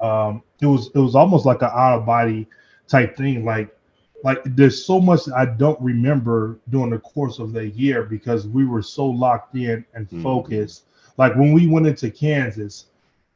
It was almost like an out of body type thing. Like there's so much I don't remember during the course of the year because we were so locked in and focused. Like when we went into Kansas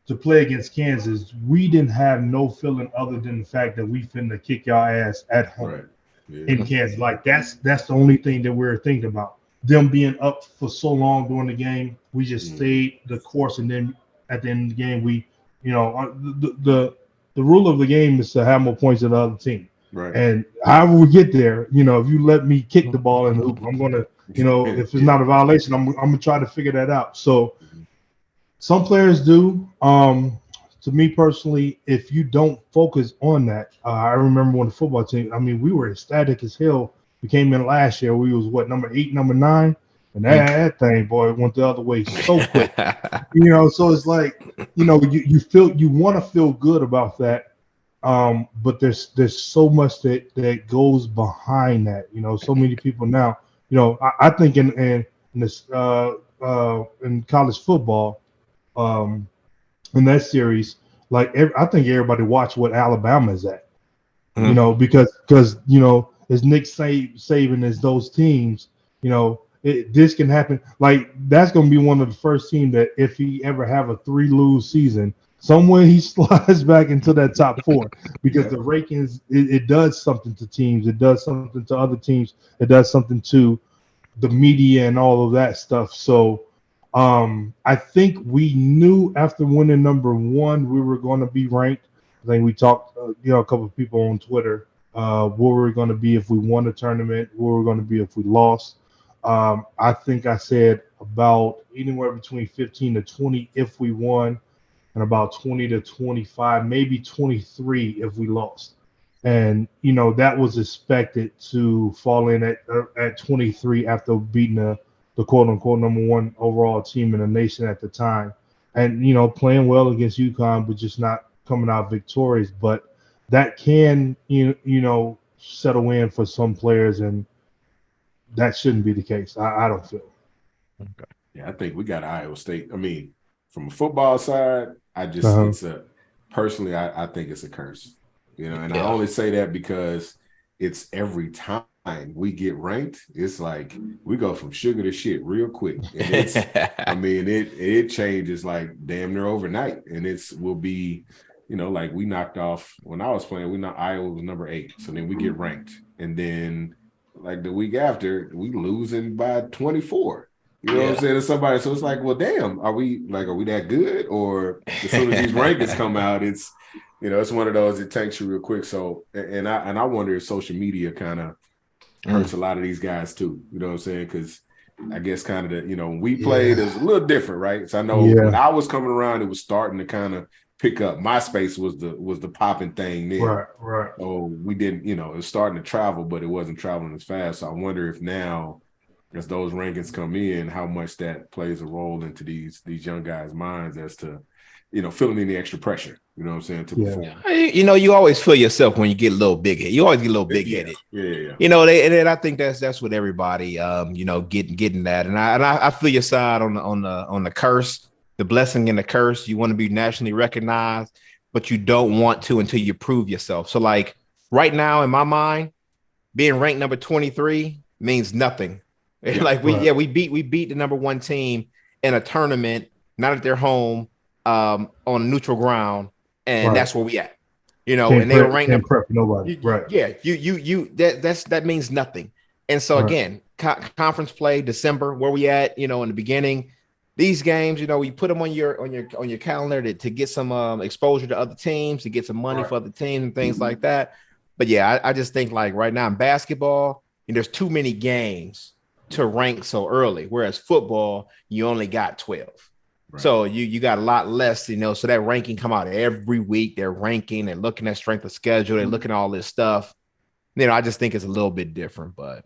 to play against Kansas, we didn't have no feeling other than the fact that we finna kick y'all ass at home in Kansas. Like that's the only thing that we were thinking about. Them being up for so long during the game, we just stayed the course, and then at the end of the game, we, the rule of the game is to have more points than the other team. Right. And however we get there, if you let me kick the ball in the hoop, I'm gonna, if it's not a violation, I'm gonna try to figure that out. So some players do. To me personally, if you don't focus on that, I remember when the football team, we were ecstatic as hell. We came in last year. We was number 8, number 9, and that thing, boy, went the other way so quick. So it's like, you want to feel good about that. But there's so much that goes behind that. So many people now. I think in this in college football, in that series, I think everybody watched what Alabama is at. Because as Nick Saban as those teams, this can happen. Like that's going to be one of the first teams that if he ever have a 3-lose season, somewhere he slides back into that top 4 because the rankings, it does something to teams. It does something to other teams. It does something to the media and all of that stuff. So I think we knew after winning number 1, we were going to be ranked. I think we talked, a couple of people on Twitter, where we were going to be if we won the tournament, where we were going to be if we lost. I think I said about anywhere between 15 to 20 if we won, and about 20 to 25, maybe 23 if we lost. And, that was expected to fall in at 23 after beating the quote-unquote number 1 overall team in the nation at the time. And, playing well against UConn, but just not coming out victorious. But that can, settle in for some players, and that shouldn't be the case. I don't feel. Okay. Yeah, I think we got Iowa State. From a football side, I just personally, I think it's a curse. And I only say that because it's every time we get ranked, it's like we go from sugar to shit real quick. And it's it changes like damn near overnight. And will be, like we knocked off when I was playing, Iowa was number 8. So then we get ranked. And then like the week after, we losing by 24. You know what I'm saying to somebody? So it's like, well, damn, are we that good? Or as soon as these rankings come out, it's it's one of those, it tanks you real quick. So and I wonder if social media kind of hurts a lot of these guys too. You know what I'm saying? Because I guess kind of when we played, it was a little different, right? So I know when I was coming around, it was starting to kind of pick up. MySpace was the popping thing then. Right. So we didn't, it was starting to travel, but it wasn't traveling as fast. So I wonder if now, as those rankings come in, how much that plays a role into these young guys' minds as to, feeling any extra pressure. You know what I'm saying? To perform. You always feel yourself when you get a little big headed. You always get a little big headed. Yeah. And I think that's what everybody, getting that. And I feel your side on the curse, the blessing and the curse. You want to be nationally recognized, but you don't want to until you prove yourself. So like right now in my mind, being ranked number 23 means nothing. Yeah, like we beat the number 1 team in a tournament, not at their home, on neutral ground, and that's where we at. And they were ranked can't prep nobody. Yeah, that means nothing. And so again, conference play December, where we at, in the beginning, these games, you know, you put them on your calendar to get some exposure to other teams, to get some money for other teams and things like that. But yeah, I just think like right now in basketball, there's too many games to rank so early, whereas football, you only got 12. Right. So you got a lot less, you know, so that ranking come out every week. They're ranking, they're looking at strength of schedule, they're looking at all this stuff. You know, I just think it's a little bit different. But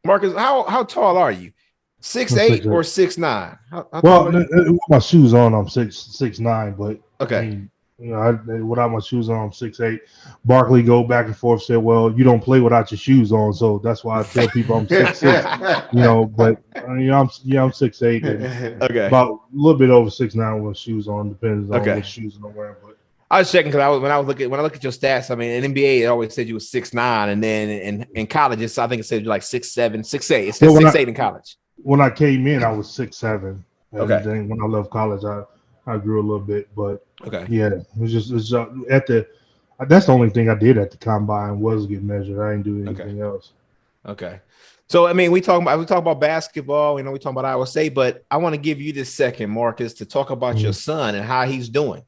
Marcus, how tall are you? 6'8" or 6'9"? Well, with my shoes on, I'm 6'9", but okay. I mean, you know, without my shoes on, I'm 6'8". Barkley go back and forth, say, "Well, you don't play without your shoes on," so that's why I tell people I'm 6'6". You know, but you know, I'm 6'8", and about a little bit over 6'9" with shoes on, depends on what shoes I'm wearing. But I was checking because when I look at your stats, I mean, in NBA it always said you was 6'9", and then in college, I think it said you like 6'7", 6'8". It said 6'8" in college. When I came in, I was 6'7". And then when I left college, I grew a little bit, but yeah, it's at the. That's the only thing I did at the combine was get measured. I didn't do anything else. Okay. So I mean, we talk about basketball. You know, we talk about Iowa State, but I want to give you this second, Marcus, to talk about your son and how he's doing.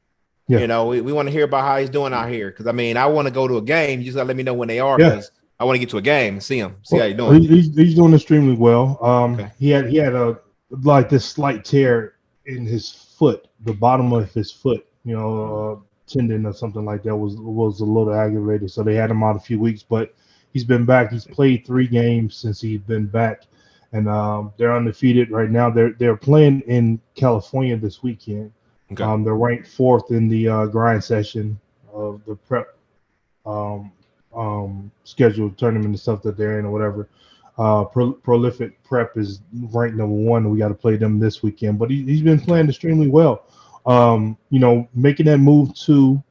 Yeah. You know, we want to hear about how he's doing out here because I mean, I want to go to a game. You just gotta let me know when they are because I want to get to a game and see him, how you're doing. He's doing extremely well. He had a like this slight tear in his foot, the bottom of his foot. You know, tendon or something like that was a little aggravated, so they had him out a few weeks. But he's been back. He's played 3 games since he's been back, and they're undefeated right now. They're playing in California this weekend. Okay. They're ranked 4th in the grind session of the prep scheduled tournament and stuff that they're in or whatever. Prolific Prep is ranked number 1. We got to play them this weekend, but he's been playing extremely well. You know, making that move to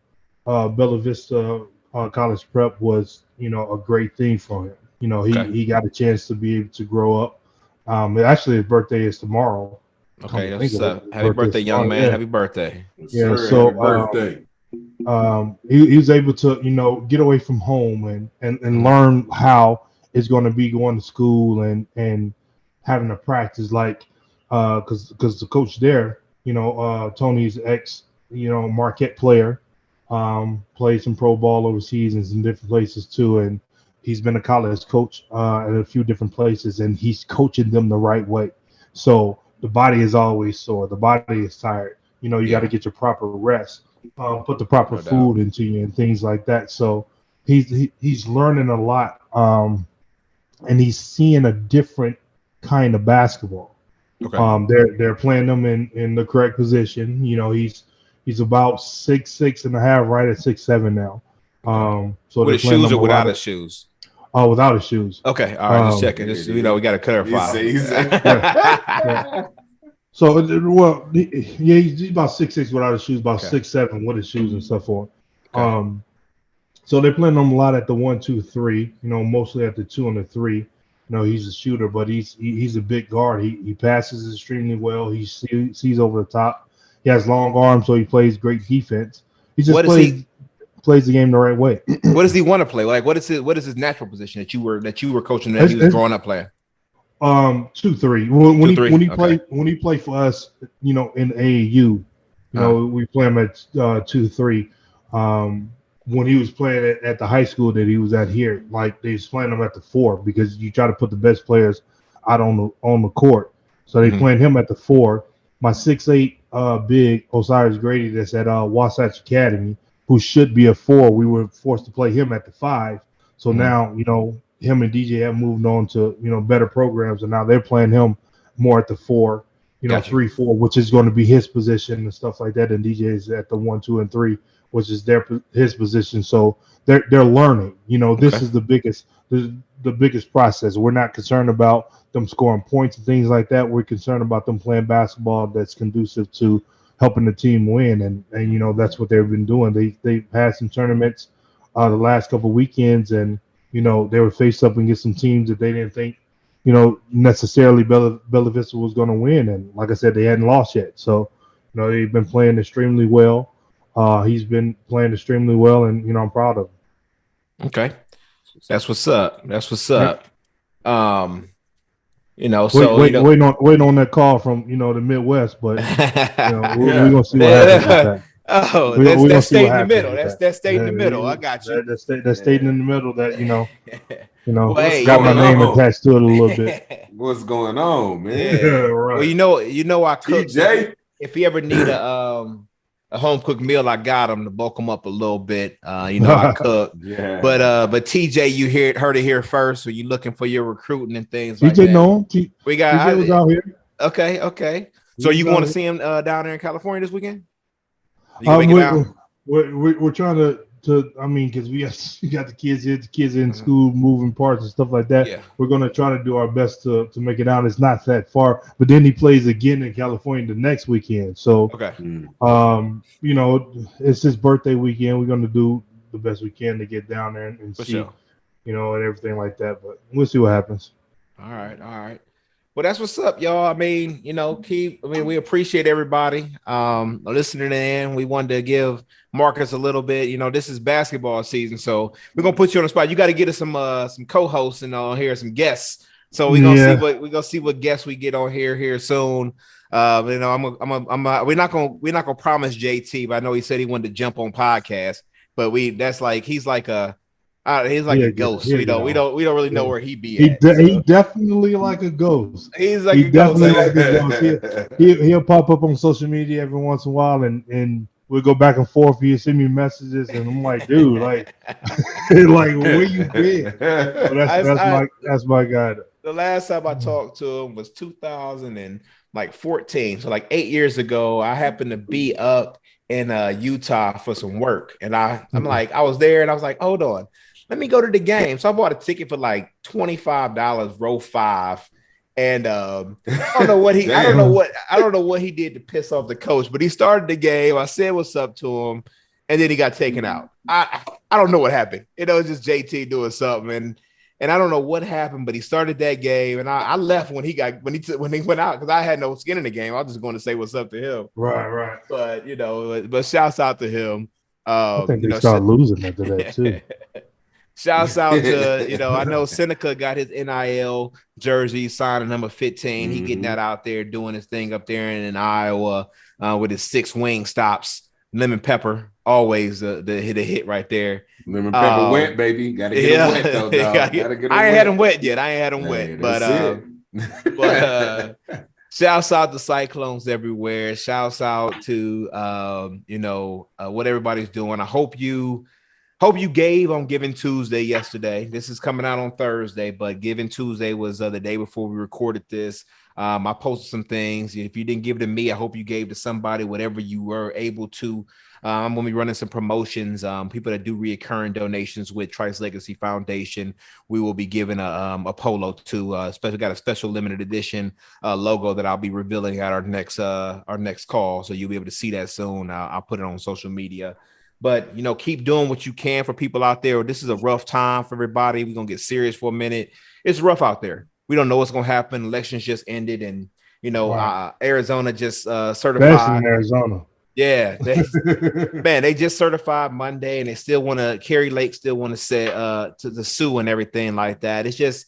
Bella Vista College Prep was, you know, a great thing for him. You know, he got a chance to be able to grow up. Actually, his birthday is tomorrow. Okay, happy birthday, young man. Yeah. Happy birthday. Yeah, so birthday. He was able to, you know, get away from home and learn how it's going to be going to school and having to practice like because the coach there, you know, Tony's ex, you know, Marquette player, played some pro ball overseas and some different places too, and he's been a college coach at a few different places, and he's coaching them the right way. So the body is always sore. The body is tired. You know, you got to get your proper rest, put the proper food into you and things like that. So he's learning a lot, and he's seeing a different kind of basketball. Okay. They're playing them in the correct position. You know, he's about 6'6" and a half, right at 6'7" now. So with his shoes or without his shoes? Oh, without his shoes. Okay, all right, just checking. Just, you know, we got to clarify. Yeah. So, well, he's about 6'6" without his shoes, about 6'7" with his shoes and stuff on. So they're playing him a lot at the 1, 2, 3. You know, mostly at the 2 and the 3. You know, he's a shooter, but he's a big guard. He passes extremely well. He sees over the top. He has long arms, so he plays great defense. He just plays the game the right way. What does he want to play? Like, what is his natural position that you were coaching that he was growing up playing? 2, 3. When he played for us, you know, in AAU, you know, we play him at 2, 3. When he was playing at the high school that he was at here, like they was playing him at the 4 because you try to put the best players out on the court. So they playing him at the 4. My 6'8" big Osiris Grady that's at Wasatch Academy, who should be a 4. We were forced to play him at the 5. So now, you know, him and DJ have moved on to, you know, better programs, and now they're playing him more at the 4, you know, 3, 4, which is going to be his position and stuff like that. And DJ is at the 1, 2, and 3, which is his position. So they're learning. You know, this is the biggest process. We're not concerned about them scoring points and things like that. We're concerned about them playing basketball that's conducive to helping the team win, and you know that's what they've been doing. They've had some tournaments the last couple of weekends, and you know they were faced up against some teams that they didn't think, you know, necessarily Bella Vista was going to win. And like I said, they hadn't lost yet, so you know they've been playing extremely well. He's been playing extremely well, and you know I'm proud of him. Okay, that's what's up. That's what's up. You waiting on that call from the Midwest, but we're gonna see what happens with that. Oh, that's stayed in the middle. That's stayed in the middle. I got you. That's stayed in the middle. That well, hey, got my name attached to it a little bit. What's going on, man? Yeah, right. Well, I cook. TJ, if he ever need a home cooked meal, I got him to bulk him up a little bit. I cook. Yeah. But TJ, you heard it here first. So you looking for your recruiting and things like that. We got TJ was out here. Okay. So you want to see him down there in California this weekend? We're trying to because we got the kids here, the kids in school, moving parts and stuff like that. Yeah. We're gonna try to do our best to make it out. It's not that far, but then he plays again in California the next weekend. So it's his birthday weekend. We're gonna do the best we can to get down there and see, and everything like that. But we'll see what happens. All right. Well, that's what's up, y'all. We appreciate everybody listening in. We wanted to give Marcus a little bit. This is basketball season, so we're gonna put you on the spot. You got to get us some co-hosts and here, some guests. So we're gonna see what guests we get on here soon. We're not gonna promise JT, but I know he said he wanted to jump on podcast. But he's like a ghost. We don't really know where he be at. He definitely like a ghost. He's like a ghost. Like a ghost. He'll pop up on social media every once in a while, and we'll go back and forth. He'll send me messages, and I'm like, dude, like where you been? That's my guy. The last time I talked to him was 2014, so like 8 years ago. I happened to be up in Utah for some work, and I was there, and I was like, hold on. Let me go to the game. So I bought a ticket for like $25, row 5. And I don't know what he did to piss off the coach, but he started the game. I said what's up to him, and then he got taken out. I don't know what happened. It was just JT doing something, and I don't know what happened, but he started that game, and I left when he went out because I had no skin in the game. I was just going to say what's up to him. Right. But shouts out to him. I think they start losing after that too. Shouts out to, I know Seneca got his NIL jersey signed at number 15. He getting that out there, doing his thing up there in Iowa with his 6 wing stops. Lemon pepper, always the hit right there. Lemon pepper wet, baby. Gotta get him wet, though, dog. I ain't had him wet yet. But shouts out to Cyclones everywhere. Shouts out to, what everybody's doing. I hope you gave on Giving Tuesday yesterday. This is coming out on Thursday, but Giving Tuesday was the day before we recorded this. I posted some things. If you didn't give to me, I hope you gave to somebody, whatever you were able to. I'm going to be running some promotions. People that do reoccurring donations with Trice Legacy Foundation, we will be giving a polo to. Got a special limited edition logo that I'll be revealing at our next call. So you'll be able to see that soon. I'll put it on social media. But, keep doing what you can for people out there. This is a rough time for everybody. We're going to get serious for a minute. It's rough out there. We don't know what's going to happen. Elections just ended. And, Arizona just certified. That's in Arizona. Yeah. They just certified Monday, and they still want to, Kerry Lake still want to say to the sue and everything like that. It's just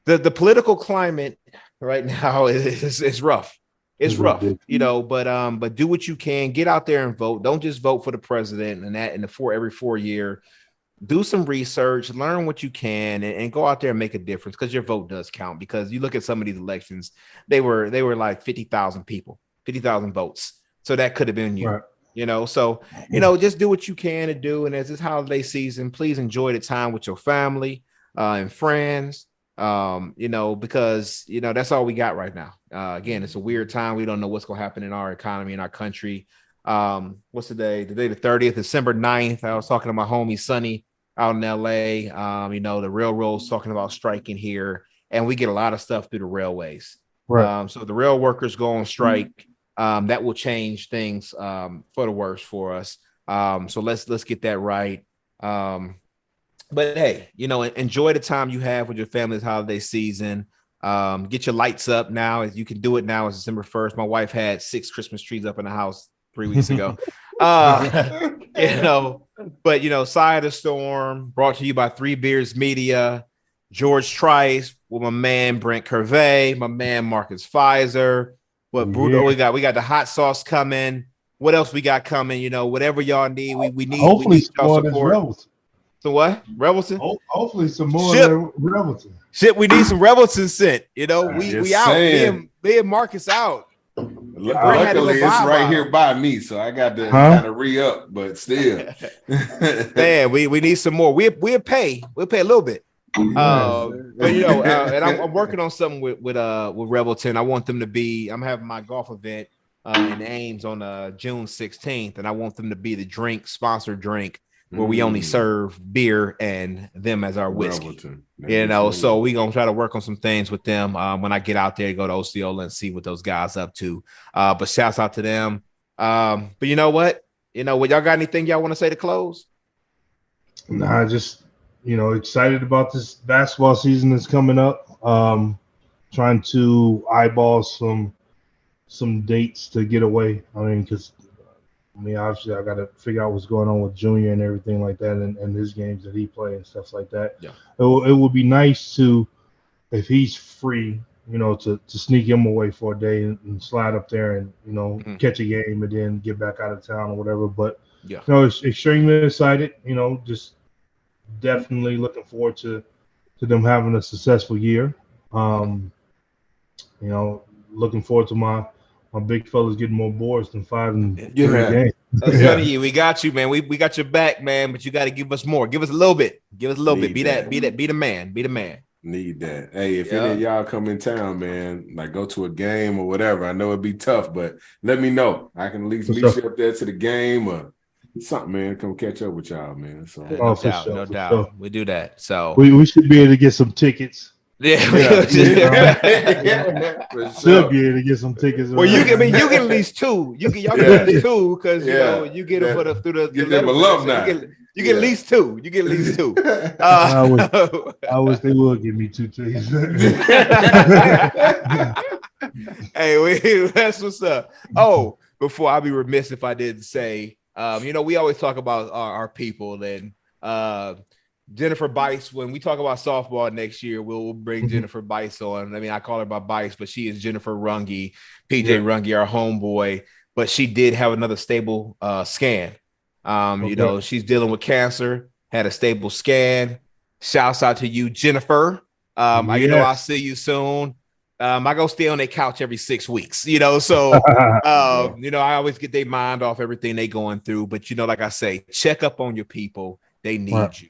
the political climate right now is rough. It's rough, but do what you can. Get out there and vote. Don't just vote for the president and that every 4 year. Do some research, learn what you can, and go out there and make a difference, because your vote does count. Because you look at some of these elections, they were like 50,000 people, 50,000 votes. So that could have been you, right. So, just do what you can to do. And as this holiday season, please enjoy the time with your family and friends. Because that's all we got right now. Again, it's a weird time. We don't know what's going to happen in our economy, in our country. What's the day? The 30th, December 9th. I was talking to my homie Sonny out in LA. The railroad's talking about striking here, and we get a lot of stuff through the railways. Right. So the rail workers go on strike. That will change things for the worse for us. So let's get that right. But hey, enjoy the time you have with your family this holiday season. Get your lights up now. You can do it now. It's December 1st. My wife had 6 Christmas trees up in the house 3 weeks ago. But Side of the Storm, brought to you by 3 Beers Media. George Trice, with my man Brent Curvey, my man Marcus Pfizer. What Bruno we got? We got the hot sauce coming. What else we got coming? You know, whatever y'all need, we need. Hopefully, we need y'all support. So what? Revelton? Hopefully some more Revelton. Shit, we need some Revelton sent. You know, we out. Me and Marcus out. Luckily, it's right here by me, so I got to kind of re-up, but still. Man, we need some more. We'll pay a little bit. But you know, and I'm working on something with Revelton. I want them to be. I'm having my golf event in Ames on June 16th, and I want them to be the sponsored drink where we only serve beer and them as our whiskey. You know, so we're gonna try to work on some things with them when I get out there, go to Osceola and see what those guys up to. But shouts out to them. But you know what? Y'all got anything y'all want to say to close? Nah, just excited about this basketball season that's coming up. Trying to eyeball some dates to get away. Obviously, I got to figure out what's going on with Junior and everything like that, and his games that he plays and stuff like that. Yeah, it would be nice to, if he's free, to sneak him away for a day and slide up there and catch a game and then get back out of town or whatever. But it's extremely excited. Just definitely looking forward to them having a successful year. Looking forward to my big fellas getting more boards than 5 and 3 games. Sonny, we got you, man. We got your back, man. But you got to give us more. Give us a little bit. Be the man. Need that. Hey, if any of y'all come in town, man, like go to a game or whatever. I know it'd be tough, but let me know. I can at least meet you up there to the game or something, man. Come catch up with y'all, man. So no doubt. Sure. We do that. So we should be able to get some tickets. Should be able to get some tickets. Well, you get at least 2. Y'all get at least 2 because you get them through the alumni. You get at least 2. You get at least 2. I wish they would give me 2 tickets. Hey, that's what's up. Oh, before I'd be remiss if I didn't say, we always talk about our people and Jennifer Bice. When we talk about softball next year, we'll bring Jennifer Bice on. I call her by Bice, but she is Jennifer Runge, PJ Runge, our homeboy. But she did have another stable scan. She's dealing with cancer, had a stable scan. Shouts out to you, Jennifer. I'll see you soon. I go stay on their couch every 6 weeks, so, I always get their mind off everything they going through. But, like I say, check up on your people. They need you.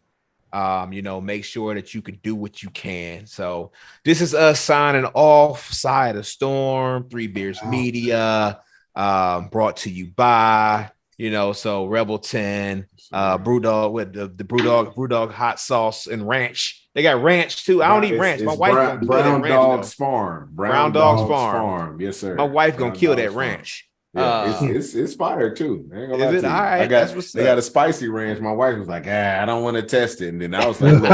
Make sure that you can do what you can. So this is us signing off. Side of Storm, 3 Beers Media, brought to you by, so Revelton, Brewdog with the Brewdog hot sauce and ranch. They got ranch too. I don't eat ranch. My wife gonna Brown Dog's Farm. Brown Dog's Farm. Yes, sir. My wife gonna kill that ranch. Yeah, it's fire too. I ain't gonna lie to you. All right, they got a spicy ranch. My wife was like, I don't want to test it. And then I was like, look,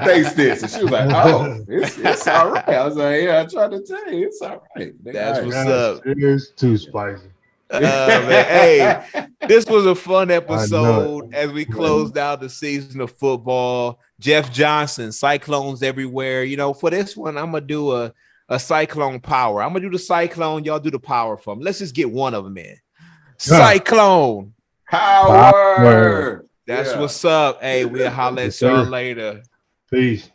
taste this. And she was like, oh, it's all right. I was like, I tried to tell you, it's all right. That's what's up. It is too spicy. Man, hey, this was a fun episode as we closed out the season of football. Jeff Johnson, Cyclones everywhere. For this one, I'm gonna do a Cyclone power. I'm gonna do the Cyclone. Y'all do the power for me. Let's just get one of them in. Cyclone power. That's what's up. Hey, we'll holler at y'all later. Peace.